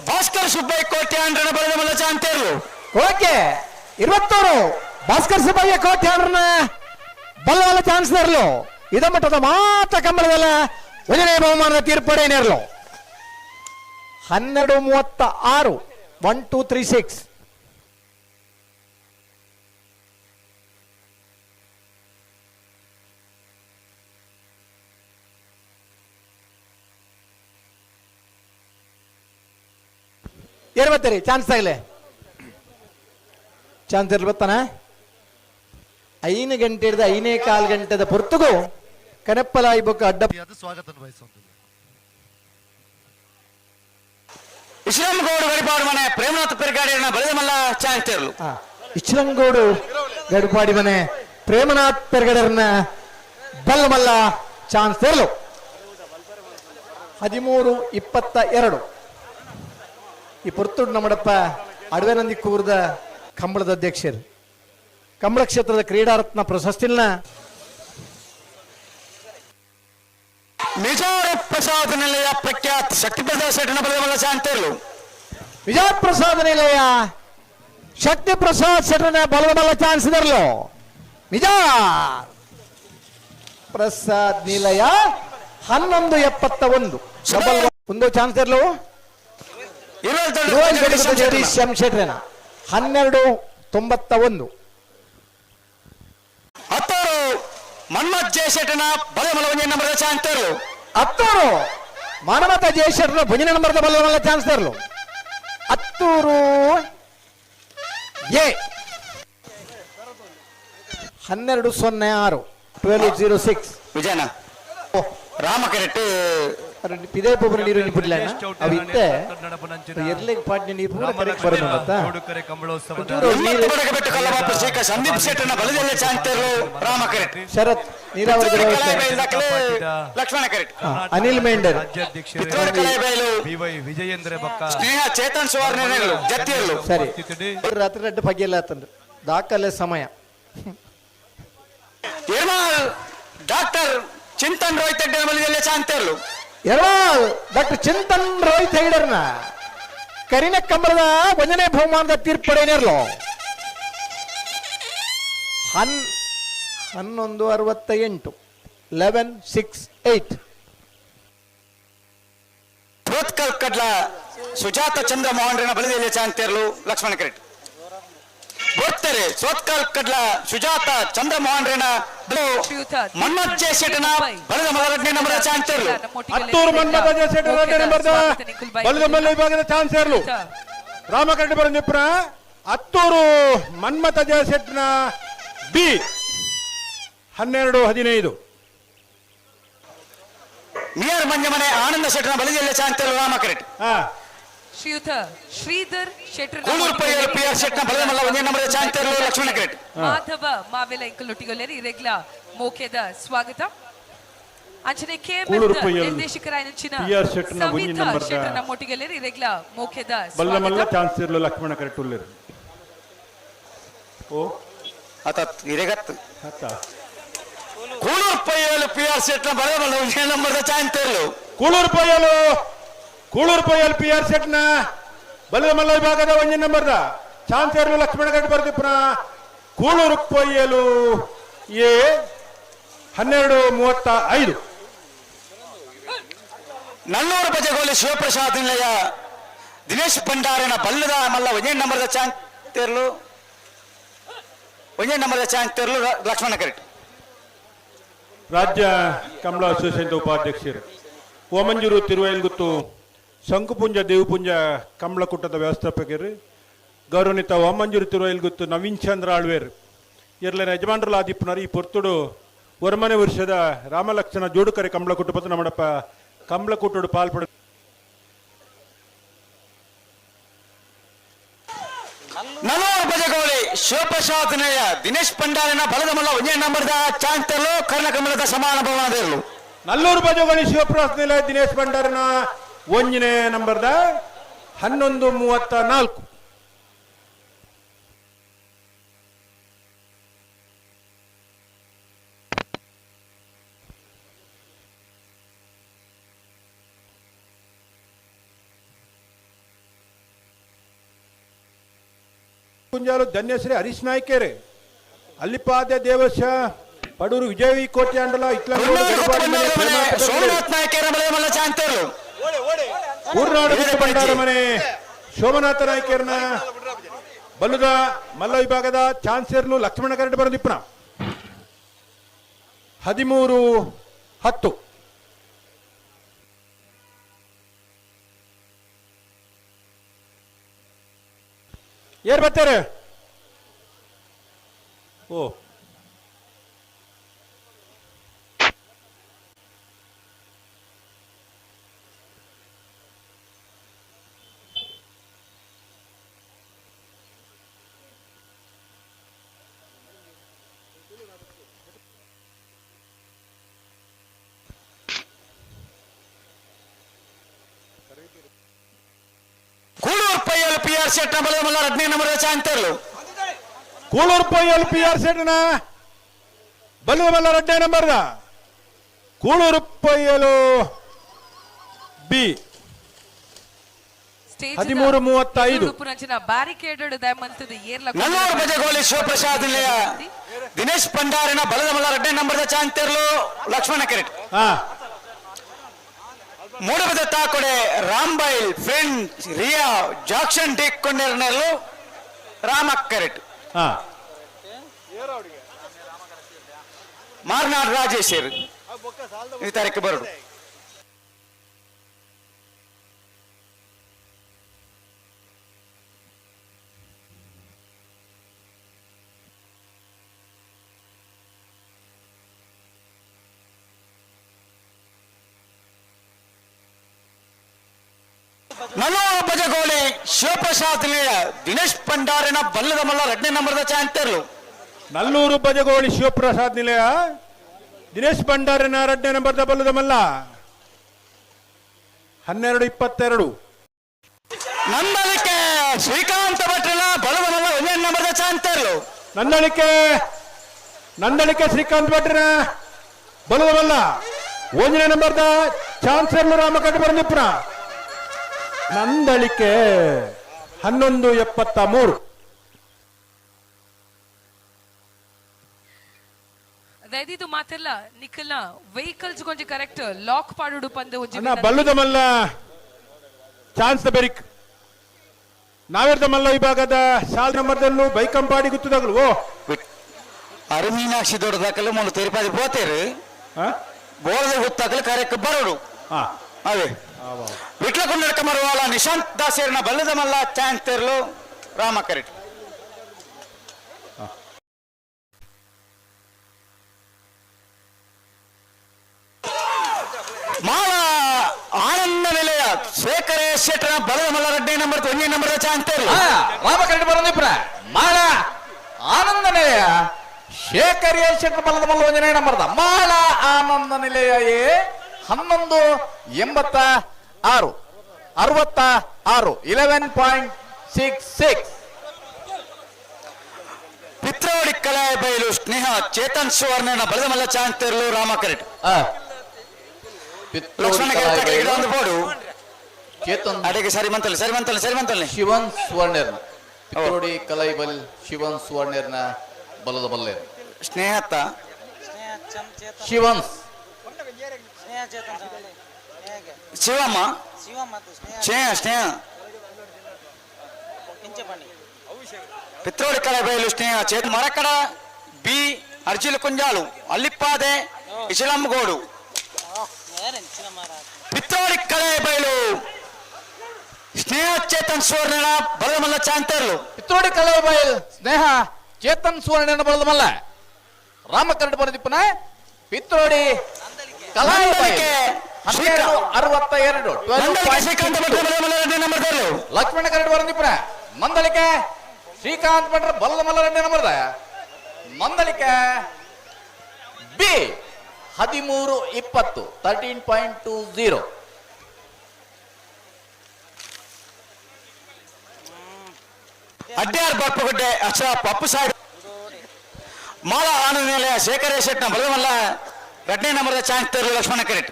ಭಾಸ್ಕರ್ ಸುಬ್ಬಯ್ಯ ಕೋಟ್ಯಾಂಡ್ರನ ಬರೆದ ಮಲ್ಲ ಚಾಂತೇರ್ಲು okay 22 Bhaskar Subbaiah ಕೋಟ್ಯಾಂಡ್ರನ ಬಲ್ಲವಲ್ಲ chance ನೆರಲು ಇದ ಮಟ್ಟದ ಮಾತ್ರ ಕಂಬಳದಲ್ಲ ಒಂದನೇ ಬಹುಮಾನದ ತೀರ್ಪಡೆ ನೆರಲು 12:36 1 2 3 6 ಏನು ಬರ್ತೀರಿ ಚಾನ್ಸ್ ಆಗಲೇ ಚಾನ್ಸ್ ಇರ್ಲಿ ಬರ್ತಾನ 5 ಗಂಟೆ ಹಿಡಿದು 5:15 ಗಂಟೆದ ಪೊರ್ತುಗು ಕನೆಪ್ಪಲಾಯಿ ಬೊಕ್ಕ ಅಡ್ಡ ಸ್ವಾಗತ ವಹಿಸುವಂಥದ್ದು ಇಶ್ರಂಗೌಡ ಗಡಿಪಾಡು ಮನೆ ಪ್ರೇಮನಾಥ್ ಪೆರ್ಗಾಡಿಯನ್ನ ಬರೆದ ಮಲ್ಲ ಚಾಂತೇರ್ಲು ಇಚ್ಲಂಗೋಡು ಗಡಿಪಾಡಿ ಮನೆ ಪ್ರೇಮನಾಥ್ ಪೆರ್ಗಡರ್ನ ಬಲ್ಲಮಲ್ಲ ಚಾನ್ಸ್ ತೆರಲು 13:22 ಈ ಪುರ್ತುಡ್ ನಮ್ಮಡಪ್ಪ ಅಡವೆನಂದಿ ಕೂರ್ದ ಕಂಬಳದ ಅಧ್ಯಕ್ಷರು ಕಂಬಳ ಕ್ಷೇತ್ರದ ಕ್ರೀಡಾರತ್ನ ಪ್ರಶಸ್ತಿನ ನಿಜಾರ ಪ್ರಸಾದ ನಿಲಯ ಪ್ರಖ್ಯಾತ್ ಶಕ್ತಿ ಪ್ರಸಾದ್ ಶೆಟ್ಟನ ಬರೆದ ಚಾಂತೇರ್ಲು ವಿಜಯ ಪ್ರಸಾದ್ ನಿಲಯ ಶಕ್ತಿ ಪ್ರಸಾದ್ ಶೆಟ್ಟನ ಬಲಮಲ್ಲ ಚಾನ್ಸ್ ಇದರಲು ನಿಜ ಪ್ರಸಾದ್ ನಿಲಯ 11:71 ಒಂದು ಚಾನ್ಸ್ ಇರಲು ಜಗದೀಶ್ ಎಂ ಶೆಟ್ರೇನ 12:91 ಹತ್ತೋರು ಮನ್ಮಥ್ ಜಯ ಶೆಟ್ಟನ ಬರೆದ ಮಲ್ಲ ಒಂದೇ ನಂಬರ್ ಚಾಂತೇರ್ಲು ಹತ್ತೂರು ಮನ್ಮಥ ಜಯಶೆಟ್ಟರ ಭುಜನ ನಂಬರ್ದ ಬಲ್ಲಮಲ್ಲ ಚಾನ್ಸ್ ತರಲು ಹತ್ತೂರು ಎ 12:06 12:06 ವಿಜಯನ ರಾಮಕರೆಟ್ಟು ಇದೇ ಪೂರ ನೀರು ನಿಪುಡಿಲ್ಲ ಅವು ಇತ್ತೆ ಎರ್ಲೆಗ್ ಪಾಟ್ನೆ ನೀರು ಪೂರ ಕರೆಕ್ಟ್ ಬರೋದು ಗೊತ್ತಾ ಬೆಟ್ಟು ಕಲ್ಲಬಾಪ ಶ್ರೀಕ ಸಂದೀಪ್ ಶೆಟ್ಟನ ಬಲದಲ್ಲೇ ಚಾಂತೇರ್ಲು ರಾಮಕರೆಟ್ ಶರತ್ ನೀರಾವರಿ ಲಕ್ಷ್ಮಣ ಕರೆಟ್ ಅನಿಲ್ ಮೇಂಡರ್ ವಿಜಯೇಂದ್ರ ಬಕ್ಕ ಸ್ನೇಹ ಚೇತನ್ ಸುವರ್ಣ ಜತ್ತಿಯರ್ಲು ಸರಿ ರಾತ್ರಿ ರೆಡ್ಡು ಬಗೆಯಲ್ಲ ಆತಂದು ದಾಖಲೆ ಸಮಯ ಡಾಕ್ಟರ್ ಚಿಂತನ್ ರೋಹಿತ್ ಹೆಗ್ಡೆ ಬಲದಲ್ಲೇ ಚಾಂತೇರ್ಲು ಡಾಕ್ಟರ್ ಚಿಂತನ್ ರೋಹಿತ್ ಹೆಗ್ಡರ್ನ ಕರಿನ ಕಂಬಳದ ಒಂದನೇ ಬಹುಮಾನದ ತೀರ್ಪಡೆ ನೇರ್ಲು 11:68 11:68 ಪ್ರೋತ್ಕಲ್ ಕಡ್ಲ ಸುಜಾತ ಚಂದ್ರ ಮೋಹನ್ರನ ಬಲದಲ್ಲೇ ಚಾಂತೇರ್ಲು ಲಕ್ಷ್ಮಣ ಕರೆಟ್ ಗೊತ್ತರೆ ಸೋತ್ಕಲ್ ಕಡ್ಲ ಸುಜಾತ ಚಂದ್ರ ಮೋಹನ್ರನ ಮನ್ಮಥ್ ಜಯ ಶೆಟ್ಟನ ಬಲದ ಮಲಗಡ್ಡೆ ನಂಬರ್ ಚಾಂತೇರ್ಲು ಹತ್ತೂರು ಮನ್ಮಥ ಜಯ ಶೆಟ್ಟರ ನಂಬರ್ದ ಬಲದ ಮಲ್ಲ ವಿಭಾಗದ ಚಾನ್ಸ್ ಇರಲು ರಾಮಕರೆಡ್ಡಿ ಬರಂದಿಪ್ಪನ ಹತ್ತೂರು ಮನ್ಮಥ ಜಯ ಶೆಟ್ಟನ ಬಿ 12:15 ನಿಯರ್ ಮಂಜಮನೆ ಆನಂದ ಶೆಟ್ಟನ ಬಲದಲ್ಲೇ ಚಾಂತೇರ್ಲು ರಾಮಕರೆಟ್ ಶ್ರೀಯುತ ಶ್ರೀಧರ್ ಶೆಟ್ಟರ್ ಕೂಳೂರು ಪೈಯರ್ ಪಿಆರ್ ಶೆಟ್ಟನ ಬಲದ ಮಲ್ಲ ಒಂದೇ ನಂಬರ್ ಚಾಂತೇರ್ಲು ಲಕ್ಷ್ಮಣ ಕರೆಟ್ ಮಾಧವ ಮಾವೆಲ ಇಂಕಲೊಟ್ಟಿಗೊಲೆರಿ ಇರೆಗ್ಲ ಮೋಕೆದ ಸ್ವಾಗತ ಅಂಚನೆ ನಿರ್ದೇಶಕರಾಯ ನೆಚ್ಚಿನ ಸವಿತಾ ಶೆಟ್ಟರ್ನ ಮೊಟ್ಟಿಗೆಲೆರಿ ಇರೆಗ್ಲ ಮೋಕೆದ ಬಲ್ಲ ಮಲ್ಲ ಚಾನ್ಸ್ ಇರಲು ಲಕ್ಷ್ಮಣ ಕರೆಟ್ ಉಳ್ಳಿರು ಓ ಅತತ್ ಇರೆಗತ್ ಅತ್ತ ಕೂಳೂರು ಪೈಯರ್ ಪಿಆರ್ ಶೆಟ್ಟನ ಬಲದ ಮಲ್ಲ ಒಂದೇ ನಂಬರ್ ಚಾಂತೇರ್ಲು ಕೂಳೂರು ಪೊಯ್ಯಲ್ ಪಿ ಆರ್ ಸೆಟ್ನ ಬಲದ ಮಲ್ಲ ವಿಭಾಗದ ಒಂದೇ ನಂಬರ್ದ ಚಾನ್ಸ್ ಇರಲು ಲಕ್ಷ್ಮಣ ಕರೆಟ್ ಬರ್ದಿಪ್ಪನ ಕೂಳೂರು ಪೊಯ್ಯಲು ಎ 12:35 ನಲ್ಲೂರು ಬಜಗೋಲಿ ಶಿವಪ್ರಸಾದ್ ನಿಲಯ ದಿನೇಶ್ ಭಂಡಾರನ ಬಲ್ಲದ ಮಲ್ಲ ಒಂದೇ ನಂಬರ್ ಚಾಂತೇರ್ಲು ಲಕ್ಷ್ಮಣ ಕರೆಟ್ ರಾಜ್ಯ ಕಮಲ ಅಸೋಸಿಯೇಷನ್ ಉಪಾಧ್ಯಕ್ಷರು ಓಮಂಜೂರು ತಿರುವಯಲ್ಗುತ್ತು ಶಂಕುಪುಂಜ ದೇವಪುಂಜ ಕಮಲಕೂಟದ ವ್ಯವಸ್ಥಾಪಕರು ಗೌರವನಿತ ಓಮಂಜೂರು ತಿರುವಯಲ್ಗುತ್ತು ನವೀನ್ ಚಂದ್ರ ಆಳ್ವೇರ್ ಇರ್ಲಿನ ಯಜಮಾನರಲ್ಲ ಆದಿಪ್ಪನರು ಈ ಪೊರ್ತುಡು ವರ್ಮನೆ ವರ್ಷದ ರಾಮಲಕ್ಷಣ ಜೋಡುಕರೆ ಕಮಲಕೂಟ ಪತ್ತು ನಮ್ಮಡಪ್ಪ ಕಮಲಕೂಟೋಡು ಪಾಲ್ಪಡ ನಲ್ಲೂರು ಬಜಗೋಲಿ ಶಿವಪ್ರಸಾದ್ ನಿಲಯ ದಿನೇಶ್ ಭಂಡಾರನ ಬಲದ ಮಲ್ಲ ಒಂದೇ ನಂಬರ್ದ ಚಾಂತೇರ್ಲು ಕರ್ಣಕಮಲದ ಸಮಾನ ಭವನದರ್ಲು ನಲ್ಲೂರು ಬಜಗೋಳಿ ಶಿವಪ್ರಸಾದ್ ನಿಲಯ ದಿನೇಶ್ ಭಂಡಾರನ ಒಂದನೇ ನಂಬರ್ದ 11:34 ಕುಂಜಾಲು ಧನ್ಯಶ್ರೀ ಹರೀಶ್ ನಾಯ್ಕೇರೆ ಅಲ್ಲಿಪಾದೆ ದೇವಶ ಪಡೂರು ವಿಜಯವಿ ಕೋಟೆ ಅಂಡಲ ಸೋಮನಾಥ್ ನಾಯಕರ ಬಲದ ಮಲ್ಲ ಚಾಂತೇರ್ಲು ಊರ್ನಾಡು ಬಂಡಾರ ಮನೆ ಶೋಭನಾಥ ನಾಯ್ಕರ್ನ ಬಲ್ಲುದ ಮಲ್ಲ ವಿಭಾಗದ ಚಾನ್ಸರ್ಲು ಲಕ್ಷ್ಮಣ ಕರಡಿ ಬರಂದಿಪ್ಪನ 13-10 ಏರ್ ಬರ್ತಾರೆ ಓ ಕೂಳೂರು ಪೈಯಲ್ PR ಶೆಟ್ನ ಬಲದ ಮಲ್ಲ 15 ನಂಬರ್ ಚಾಂತೇರ್ಲು ಕೂಳೂರು ಪೈಯಲ್ PR ಸೆಟ್ನ ಬಲ್ಲದ ಮಲ್ಲ 2 ನಂಬರ್ದ ಕೂಳೂರು ಪೈಯಲು ಬಿ 13-35 ಪುರಂಚಿನ ಬ್ಯಾರಿಕೇಡೆಡ್ ದಯಮಂತದ ಏರ್ಲ ನಲ್ಲೂರು ಬಜಗೋಳಿ ಶಿವಪ್ರಸಾದ್ ನಿಲಯ ದಿನೇಶ್ ಭಂಡಾರಿನ ಬಲದ ಮಲ್ಲ 2 ನಂಬರ್ ಚಾಂತೇರ್ಲು ಲಕ್ಷ್ಮಣ ಕೆರೆಟ್ ಹಾ ಮೂಡಬದ ತಾಕೊಡೆ ರಾಂಬೈಲ್ ಫ್ರೆಂಡ್ ರಿಯಾ ಜಾಕ್ಷನ್ ಡಿಕ್ಕೊಂಡೆರ್ನೆರ್ಲು ರಾಮಕ್ಕರೆಟ್ ಹಾ ಮಾರ್ನಾಡ್ ರಾಜೇಶರ್ ಈ ತಾರೀಕು ಬರೋದು ನಲ್ಲೂರು ಬಜಗೋಳಿ ಶಿವಪ್ರಸಾದ್ ನಿಲಯ ದಿನೇಶ್ ಭಂಡಾರಿನ ಬಲ್ಲದ ಮಲ್ಲ 2 ನಂಬರ್ದ ಚಾಂತೇರ್ಲು ನಲ್ಲೂರು ಬಜಗೋಳಿ ಶಿವಪ್ರಸಾದ್ ನಿಲಯ ದಿನೇಶ್ ಭಂಡಾರಿನ 2 ನಂಬರ್ದ ಬಲ್ಲದ ಮಲ್ಲ 12-22 ನಂದಲಿಕೆ ಶ್ರೀಕಾಂತ ಭಟ್ರನ ಬಲದ ಮಲ್ಲ 1 ನಂಬರ್ದ ಚಾಂತೇರ್ಲು ನಂದಳಿಕೆ ಶ್ರೀಕಾಂತ್ ಭಟ್ರನ ಬಲ್ಲದ ಮಲ್ಲ 1 ನಂಬರ್ದ ಚಾನ್ಸರ್ಲು ರಾಮಕಟ್ಟಿ ಬರಂದಿಪ್ಪನ ನಂದಳಿಕೆ 11-73 ಅದಾയത് ಇದು ಮಾತೆಲ್ಲ ನಿಖಲ್ನ ವೆಹಿಕಲ್ಸ್ ಕೊಂಚ ಕರೆಕ್ಟ್ ಲಾಕ್ ಪಾಡುಡು ಪಂದೆ ಅಣ್ಣ ಬಲ್ಲುದ ಮಲ್ಲ ಚಾನ್ಸ್ ದ ಬೆರಿಕ್ ನಾವೆರ್ದ ಮಲ್ಲ ವಿಭಾಗದ ಸಾಲ್ ನಂಬರ್ದಲ್ಲೂ ಬೈಕಂಪಾಡಿ ಗುತ್ತದಾಗಲು ಓ ಅರುಮೀನಾಕ್ಷಿ ದೊಡ್ಡದಾಕಲು ಮೊದಲು ತೆರಿಪಾದಿ ಪೋತೇರು ಬೋಳದ ಗುತ್ತಾಕಲು ಕಾರ್ಯಕ್ಕೆ ಬರೋಡು ಅವೇ ವಿಟ್ಲಕೊಂಡ ಮರುವಾಲ ನಿಶಾಂತ್ ದಾಸೇರಿನ ಬಲ್ಲದ ಮಲ್ಲ ಚಾಂತೇರ್ಲು ರಾಮಕರೆಟ್ ಮಾಳ ಆನಂದ ನಿಲಯ ಶೇಖರೇಶ್ ಶೆಟ್ಟರ ಬಲದ ಮಲ್ಲ 2 ನಂಬರ್ 1 ನಂಬರ್ ಚಾಂತೇರ್ಲು ರಾಮಕರೆಡ್ಡಿ ಬರಂದಿಪ್ರ ಮಾಳ ಆನಂದ ನಿಲಯ ಶೇಖರ್ ಶೆಟ್ರ ಬಲ್ಲದ ಮಲ್ಲ 1 ನಂಬರ್ದ ಮಾಳ ಆನಂದ ನಿಲಯ 11-86 11.66 ಪಿತ್ರೋಡಿ ಕಲಾಯ ಬಯಲು ಸ್ನೇಹ ಚೇತನ್ ಸುವರ್ಣನ ಬಲದ ಮಲ್ಲ ಚಾಂತೇರ್ಲು ರಾಮಕರೆಟ್ ಲಕ್ಷ್ಮಣ ಕೆರೆಟ್ ಒಂದು ಬೋರ್ಡು ಚೇತನ್ ಅಡೆಗೆ ಸರಿ ಮಂತಲ್ಲಿ ಶಿವನ್ ಸುವರ್ಣರ್ನ ಪಿತ್ರೋಡಿ ಕಲೈಬಲ್ ಶಿವನ್ ಸುವರ್ಣರ್ನ ಬಲದ ಬಲ್ಲೆ ಸ್ನೇಹತ್ತ ಶಿವನ್ ಶಿವಮ್ಮ ಸ್ನೇಹ ಪಿತ್ರೋಡಿ ಕಲೆ ಬಯಲು ಸ್ನೇಹ ಚೇತ ಮರಕಡ ಬಿ ಅರ್ಜಿಲು ಕುಂಜಾಲು ಅಲ್ಲಿಪ್ಪಾದೆ ಇಶಲಂಗೋಡು ಪಿತ್ರೋಡಿ ಕಲೆ ಬಯಲು ಸ್ನೇಹ ಚೇತನ್ ಸುವರ್ಣ ಬಲದ ಮಲ್ಲ ಚಾಂತೇರ್ಲು ಪಿತ್ರೋಡಿ ಕಲೈಬಲ್ ಸ್ನೇಹ ಚೇತನ್ ಸುವರ್ಣನ ಬಲದ ಮಲ್ಲ ರಾಮಕರಡ್ ಬರದಿಪ್ಪನ ಪಿತ್ರೋಡಿ ಕಲಾಯಿಕೆ 12-62 ಲಕ್ಷ್ಮಣ ಕರಡ್ ಬರಂದಿಪ್ಪನ ಮಂದಳಿಕೆ ಶ್ರೀಕಾಂತ್ ಭಟ್ರ ಬಲದ ಮಲ್ಲ 2 ನಂಬರ್ದ ಮಂದಳಿಕೆ ಬಿ 13-20 13.20 ಅಡ್ಯಾರ್ ಬಪ್ಪಗುಡ್ಡೆ ಅಕ್ಷರ ಪಪ್ಪು ಸಾಹೇಬ್ ಮಾಳ ಆನಂದ ನಿಲಯ ಶೇಖರೇಶ್ ಶೆಟ್ನ ಬಲದ ಮಲ್ಲ 2 ನಂಬರ್ದ ಚಾಂತೇರ್ಲು ಲಕ್ಷ್ಮಣ ಕೆರೆಟ್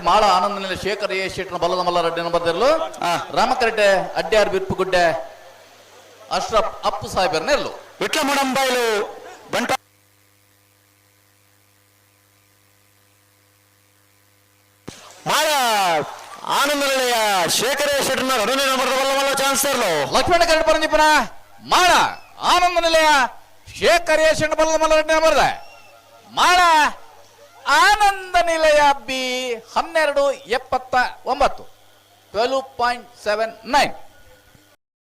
ಮಾಳ ಆನಂದ ನಿಲಯ ಶೇಖರ್ ಶೆಟ್ನ ಬಲದ ಮಲ್ಲ 2 ನಂಬರ್ದಲ್ಲೂ ರಾಮಕರೆಡ್ಡೆ ಅಡ್ಯಾರ್ ಬಿಪ್ಪುಗುಡ್ಡೆ ಅಶ್ರಫ್ ಅಪ್ಪು ಸಾಹೇಬರ್ ನೆರಳು. ವಿಟ್ಲ ಮುಡಂಬೈಲು ಬಂಟ ಮಾಳ ಆನಂದ ನಿಲಯ ಶೇಖರೇಶ್ ಶೆಟ್ಟರ್ನ 2ನೇ ನಂಬರ್ದ ಬಲ್ಲ ಚಾನ್ಸ್ ಇರಲು ಲಕ್ಷ್ಮಣ ಕರಡಿ ಪರಂಜಿಪನ ಮಾಳ ಆನಂದ ನಿಲಯ ಶೇಖರೇಶ್ ಬಲ್ಲದ ಮಲ್ಲ 2ನೇ ನಂಬರ್ದ ಮಾಳ ಆನಂದ ನಿಲಯ ಬಿ 1279 12.79